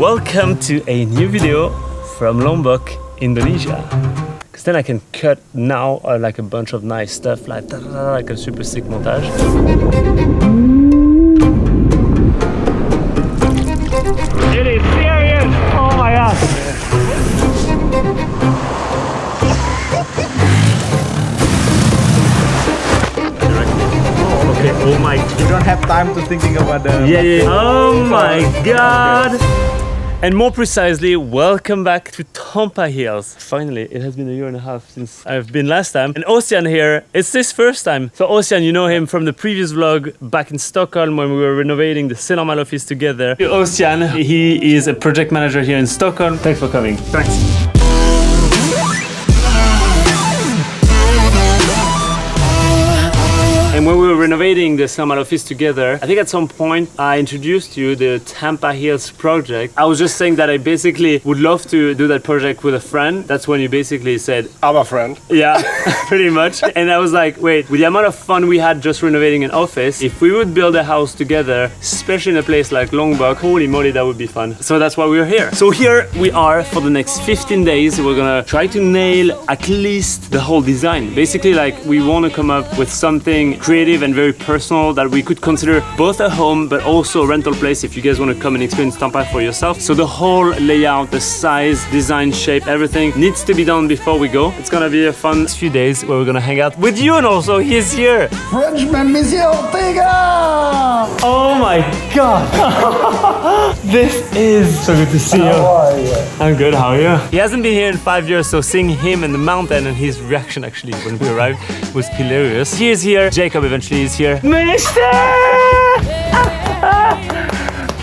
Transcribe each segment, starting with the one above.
Welcome to a new video from Lombok, Indonesia. Because then I can cut now like a bunch of nice stuff, like a super sick montage. It is serious! Oh my god! Okay, oh my... You don't have time to thinking about the... Yeah. Oh my god! And more precisely, welcome back to Tampah Hills. Finally, it has been a year and a half since I've been last time. And Ocean here, it's his first time. So Ocean, you know him from the previous vlog back in Stockholm when we were renovating the Seaside office together. Ocean, he is a project manager here in Stockholm. Thanks for coming. Thanks. And when we were renovating the Seaside office together, I think at some point I introduced you the Tampah Hills project. I was just saying that I basically would love to do that project with a friend. That's when you basically said, I'm a friend. yeah, pretty much. And I was like, wait, with the amount of fun we had just renovating an office, if we would build a house together, especially in a place like Lombok, holy moly, that would be fun. So that's why we're here. So here we are for the next 15 days. We're gonna try to nail at least the whole design. Basically, like, we want to come up with something creative and very personal that we could consider both a home but also a rental place if you guys want to come and experience Tampah for yourself. So the whole layout, the size, design, shape, everything needs to be done before we go. It's gonna be a fun few days where we're gonna hang out with you, and also he's here. Frenchman, Monsieur Ortega! Oh my god! This is so good to see you. How are you? I'm good, how are you? He hasn't been here in 5 years, so seeing him in the mountain and his reaction actually when we arrived was hilarious. He is here, Jacob eventually is here. Mister!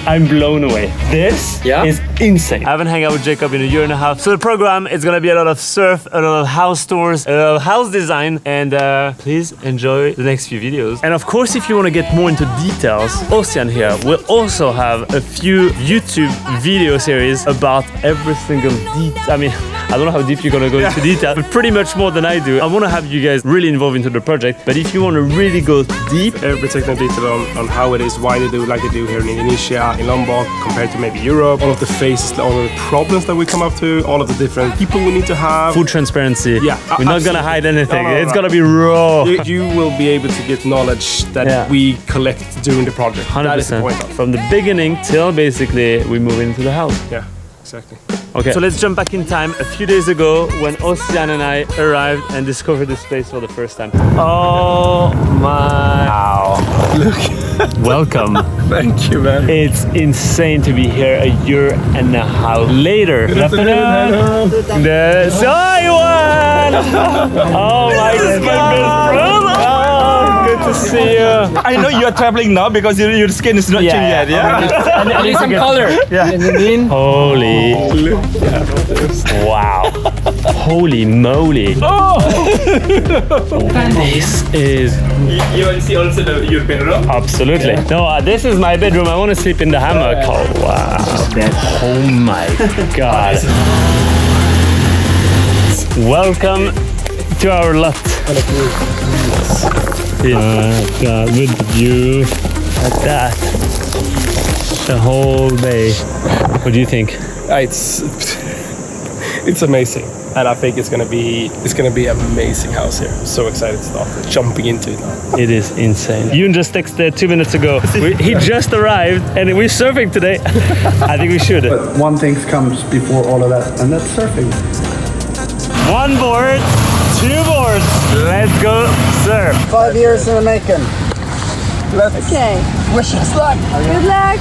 I'm blown away. This is insane. I haven't hung out with Jacob in a year and a half. So the program is gonna be a lot of surf, a lot of house tours, a lot of house design, and please enjoy the next few videos. And of course, if you want to get more into details, Ocean here will also have a few YouTube video series about every single detail. I mean, I don't know how deep you're gonna go into detail, but pretty much more than I do. I want to have you guys really involved into the project, but if you want to really go deep, Every technical detail on how it is, why they do like they do here in Indonesia, in Lombok, compared to maybe Europe, all of the phases, all of the problems that we come up to, all of the different people we need to have. full transparency. Yeah, we're not gonna hide anything. No, It's gonna be raw. You will be able to get knowledge that we collect during the project. 100%. That is the point. From the beginning till basically we move into the house. Yeah, exactly. Okay, so let's jump back in time a few days ago when Ocean and I arrived and discovered this place for the first time. Oh my... Wow. Look. Welcome. Thank you, man. It's insane to be here a year and a half later. Good afternoon. The Taiwan. Oh my god. Oh, good to see you. I know you are traveling now because your skin is not changed yet, yeah? And need some color. Yeah. Holy. Wow. Holy moly. Oh. This is... You want to see also your bedroom? Absolutely. Yeah. No, this is my bedroom. I want to sleep in the hammock. Oh, wow. Oh my god. Welcome to our lot. God, with the view like that. The whole bay. What do you think? It's amazing, and I think it's gonna be an amazing house here. I'm so excited to start jumping into it now. It is insane. Yoon just texted 2 minutes ago. He just arrived and we're surfing today. I think we should. But one thing comes before all of that, and that's surfing. 1 board, 2 boards. Let's go surf. 5 years in the making. Okay. Wish us luck. Good luck.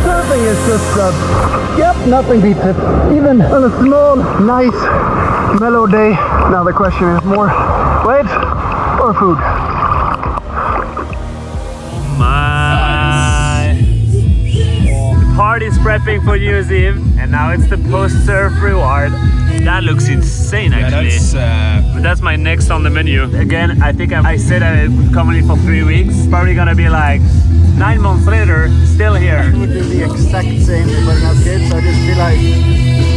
Surfing is just, yep, nothing beats it. Even on a small, nice, mellow day. Now the question is more waves or food. My. The party's prepping for New Year's Eve, and now it's the post-surf reward. That looks insane, actually. But that's my next on the menu. Again, I think I said I would come only for 3 weeks. Probably gonna be like 9 months later, still here. I would do the exact same if I didn't have kids. I'd just be like,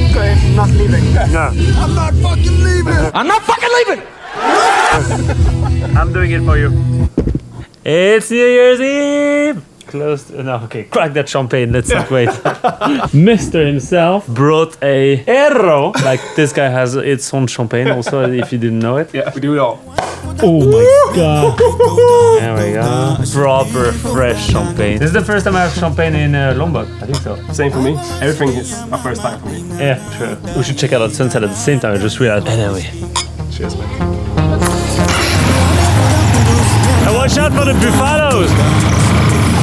okay, I'm not leaving. No. I'm not fucking leaving. I'm not fucking leaving. I'm doing it for you. It's New Year's Eve! Close to, no, okay, crack that champagne, let's not wait. Mr. himself brought a Erro. Like, this guy has its own champagne also, if you didn't know it. Yeah, we do it all. Oh my god. There we go. Proper fresh champagne. This is the first time I have champagne in Lombok. I think so. Same for me. Everything is a first time for me. Yeah, true. We should check out the sunset at the same time, I just realized. Anyway. Cheers, man. And watch out for the buffaloes!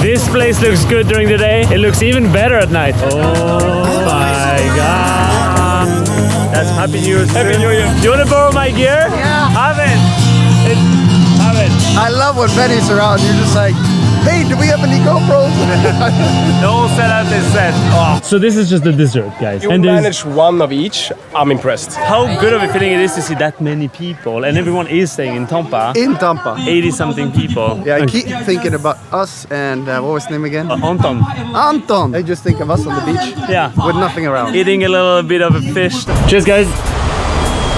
This place looks good during the day. It looks even better at night. Oh my god! That's Happy New Year. Happy New Year. Do you want to borrow my gear? Yeah. Have it. Have it. I love when Benny's around. You're just like, hey, do we have any GoPros? The whole setup is set. Oh. So this is just the dessert, guys. You manage one of each. I'm impressed. How good of a feeling it is to see that many people, and everyone is staying in Tampah. In Tampah. 80-something people. Yeah, I keep thinking about us and what was his name again? Anton. Anton. I just think of us on the beach. Yeah. With nothing around. Eating a little bit of a fish. Cheers, guys.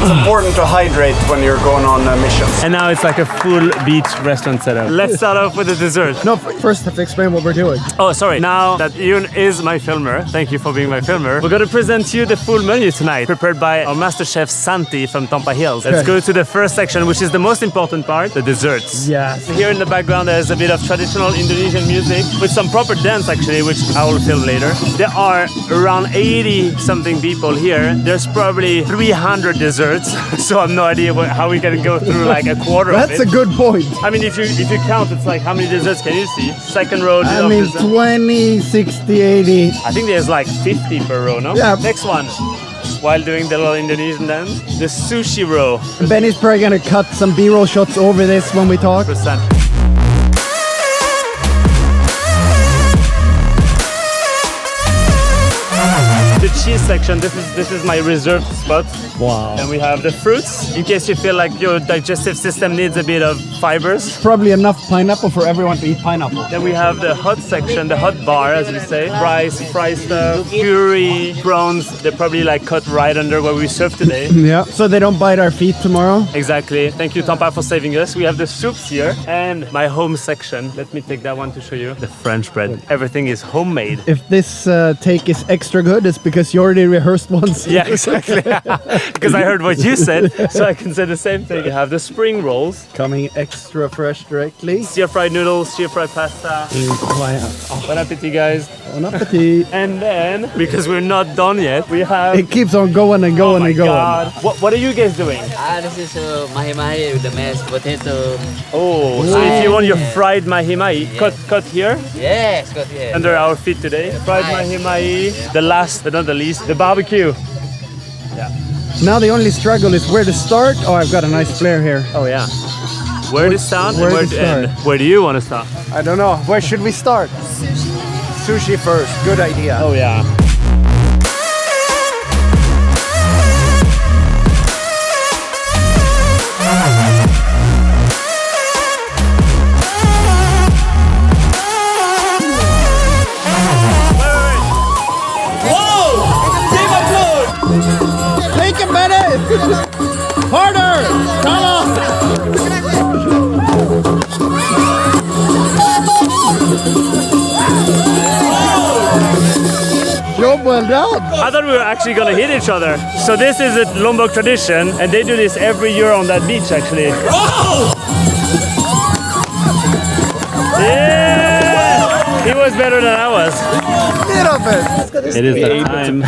It's important to hydrate when you're going on missions. And now it's like a full beach restaurant setup. Let's start off with the dessert. No, first have to explain what we're doing. Oh, sorry. Now that Jon is my filmer, thank you for being my filmer, we're going to present you the full menu tonight, prepared by our master chef Santi from Tampah Hills. Let's go to the first section, which is the most important part, the desserts. Yes. Here in the background, there's a bit of traditional Indonesian music with some proper dance, actually, which I will film later. There are around 80-something people here. There's probably 300 desserts, so I have no idea how we can go through like a quarter of it. That's a good point. I mean, if you count, it's like, how many desserts can you see? Second row. I mean, 20, 60, 80. I think there's like 50 per row, no? Yeah. Next one. While doing the little Indonesian dance, the sushi row. Benny's probably gonna cut some B-roll shots over this when we talk. Percent. The cheese section, this is my reserved spot. Wow. And we have the fruits, in case you feel like your digestive system needs a bit of fibers. Probably enough pineapple for everyone to eat pineapple. Then we have the hot section, the hot bar, as we say. Rice, fry stuff, curry, prawns. They're probably like cut right under what we served today. Yeah, so they don't bite our feet tomorrow. Exactly. Thank you, Tampah, for saving us. We have the soups here and my home section. Let me take that one to show you. The French bread. Everything is homemade. If this take is extra good, it's because you already rehearsed once. Yeah, exactly. Because I heard what you said, so I can say the same thing. You have the spring rolls. Coming extra fresh directly. Stir-fried noodles, stir-fried pasta. Bon appetit, guys. Bon appetit. And then, because we're not done yet, we have... It keeps on going and going and going. God. What are you guys doing? This is mahi-mahi with the mashed potato. Oh, so if you want your fried mahi-mahi, cut here, Yes, got here. under our feet today. Fried mahi-mahi. The last but not the least, the barbecue. Now the only struggle is where to start. Oh, I've got a nice flare here. Oh yeah. Where to start and where where to to end? start? Where do you want to start? I don't know. Where should we start? Sushi first. Good idea. Oh yeah. Take it, Benny! Harder! Come on! Job well done! I thought we were actually gonna hit each other. So this is a Lombok tradition, and they do this every year on that beach, actually. Yeah! He was better than I was. Little bit. It is the time.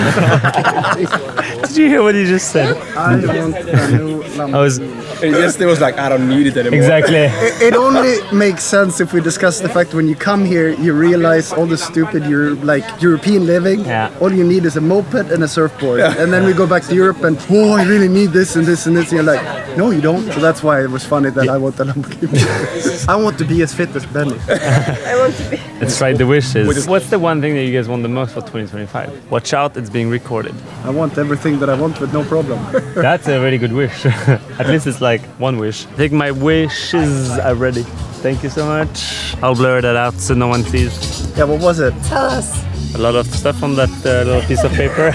Did you hear what he just said? I want a new Lamborghini. I was Yesterday was like, I don't need it anymore. exactly. It only makes sense if we discuss the fact when you come here, you realize all the stupid European living. Yeah. All you need is a moped and a surfboard. And then we go back to Europe and, oh, I really need this and this and this. And you're like, No, you don't. So that's why it was funny that I want a Lamborghini. I want to be as fit as Benny. I want to be. Let's write the wishes. What's the one thing that you guys want the most for 2025? Watch out, it's being recorded. I want everything that I want with no problem. That's a really good wish. At least it's like one wish. I think my wishes are ready. Thank you so much. I'll blur that out so no one sees. Yeah, what was it? Tell us. A lot of stuff on that little piece of paper.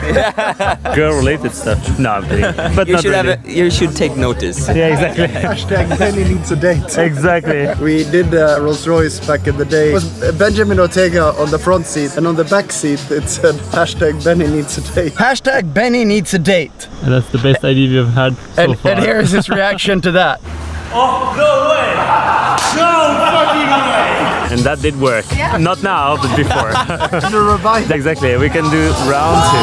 Girl-related stuff. No, I'm kidding. But not really. You should take notice. Yeah, exactly. Hashtag Benny needs a date. Exactly. We did Rolls Royce back in the day. It was Benjamin Ortega on the front seat, and on the back seat it said hashtag Benny needs a date. Hashtag Benny needs a date. And that's the best idea you've had so far. And here is his reaction to that. Oh, no way! No fucking way! And that did work. Yeah. Not now, but before. Exactly, we can do round 2.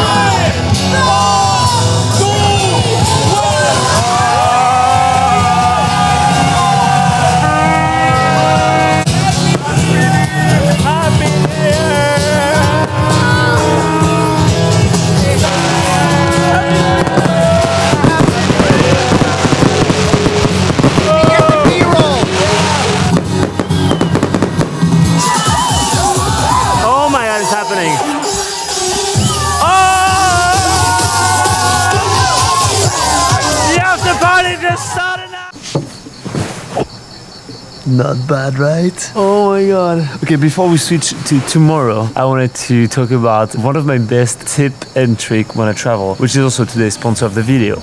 Oh my god, it's happening. Oh! Yes, the party just started now! Not bad, right? Oh my god. Okay, before we switch to tomorrow, I wanted to talk about one of my best tip and trick when I travel, which is also today's sponsor of the video.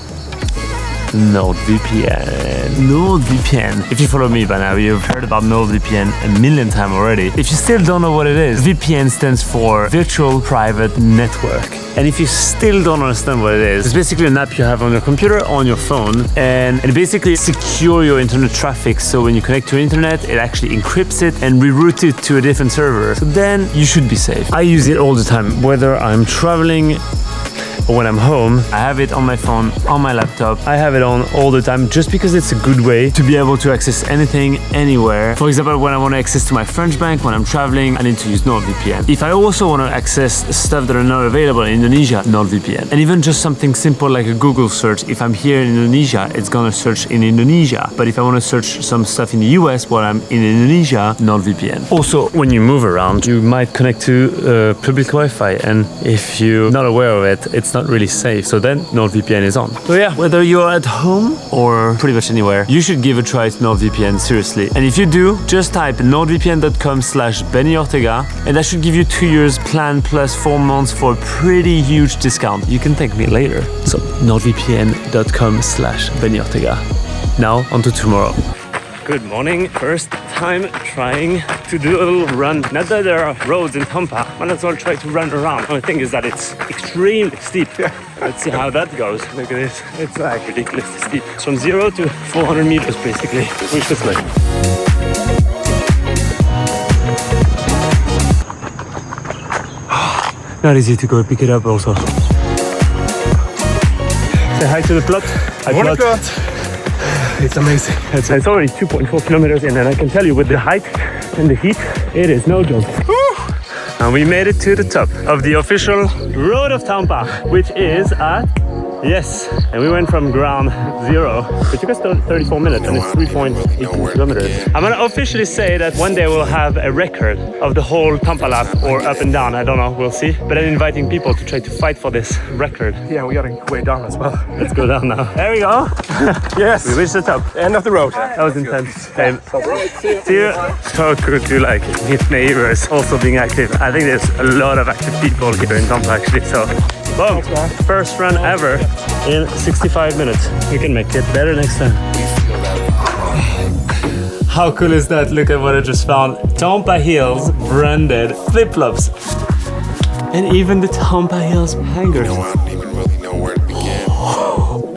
NordVPN. NordVPN. If you follow me by now, you've heard about NordVPN a million times already. If you still don't know what it is, VPN stands for Virtual Private Network. And if you still don't understand what it is, it's basically an app you have on your computer, on your phone, and basically secure your internet traffic. So when you connect to internet, it actually encrypts it and reroutes it to a different server. So then you should be safe. I use it all the time, whether I'm traveling or when I'm home. I have it on my phone, on my laptop. I have it on all the time just because it's a good way to be able to access anything, anywhere. For example, when I want to access to my French bank, when I'm traveling, I need to use NordVPN. If I also want to access stuff that are not available in Indonesia, NordVPN. And even just something simple like a Google search, if I'm here in Indonesia, it's gonna search in Indonesia. But if I want to search some stuff in the US while I'm in Indonesia, NordVPN. Also, when you move around, you might connect to public Wi-Fi, and if you're not aware of it, it's not really safe. So then NordVPN is on. So yeah, whether you're at home or pretty much anywhere, you should give a try to NordVPN, seriously. And if you do, just type nordvpn.com/Benni Ortega, and that should give you 2 years plan plus 4 months for a pretty huge discount. You can thank me later. So nordvpn.com/Benni Ortega. Now on to tomorrow. Good morning. First time trying to do a little run. Not that there are roads in Tampah, might as well try to run around. The only thing is that it's extremely steep. Let's see how that goes. Look at this. It's like ridiculously steep. It's from 0 to 400 meters basically. Which this way. Not easy to go pick it up also. Say hi to the plot. Hi, plot. It's amazing. It's already 2.4 kilometers in, and I can tell you with the height and the heat, it is no joke. And we made it to the top of the official road of Tampah, which is at, yes, and we went from ground 0. It took us 34 minutes and it's 3.18 kilometers. I'm gonna officially say that one day we'll have a record of the whole Tampah lap, or up and down, I don't know, we'll see. But I'm inviting people to try to fight for this record. Yeah, we gotta go way down as well. Let's go down now. There we go. Yes. We reached the top. End of the road. That was intense. Okay. See you. So good to like meet neighbors also being active. I think there's a lot of active people here in Tampah actually. So boom. First run ever in 65 minutes. We can make it better next time. How cool is that? Look at what I just found. Tampah Hills branded flip-flops. And even the Tampah Hills hangers.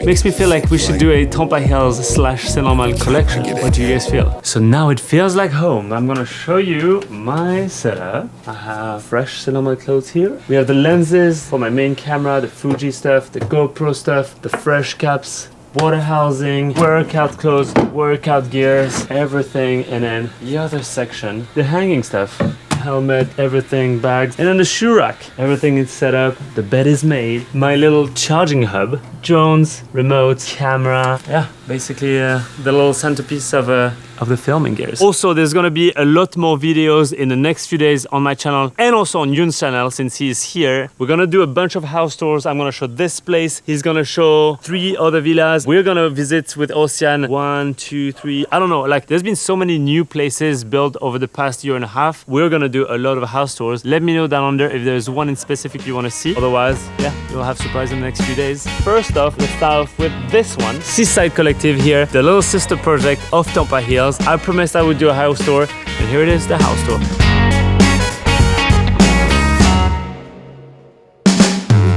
Makes me feel like we should do a Tampah Hills / Senormal collection. What do you guys feel? So now it feels like home. I'm gonna show you my setup. I have fresh Senormal clothes here. We have the lenses for my main camera, the Fuji stuff, the GoPro stuff, the fresh caps, water housing, workout clothes, workout gears, everything. And then the other section, the hanging stuff. helmet, everything, bags. And then the shoe rack. Everything is set up. The bed is made. My little charging hub. Drones, remote, camera. Yeah, basically the little centerpiece of the filming gears. Also, there's gonna be a lot more videos in the next few days on my channel and also on Jon's channel since he is here. We're gonna do a bunch of house tours. I'm gonna show this place. He's gonna show 3 other villas. We're gonna visit with Ocean 1, 2, 3. I don't know, like there's been so many new places built over the past year and a half. We're gonna do a lot of house tours. Let me know down under if there's one in specific you wanna see. Otherwise, yeah, you'll have surprise in the next few days. First off, let's start off with this one. Seaside Collective here, the little sister project of Tampah Hills. I promised I would do a house tour, and here it is, the house tour.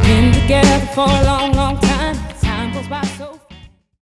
Been together for a long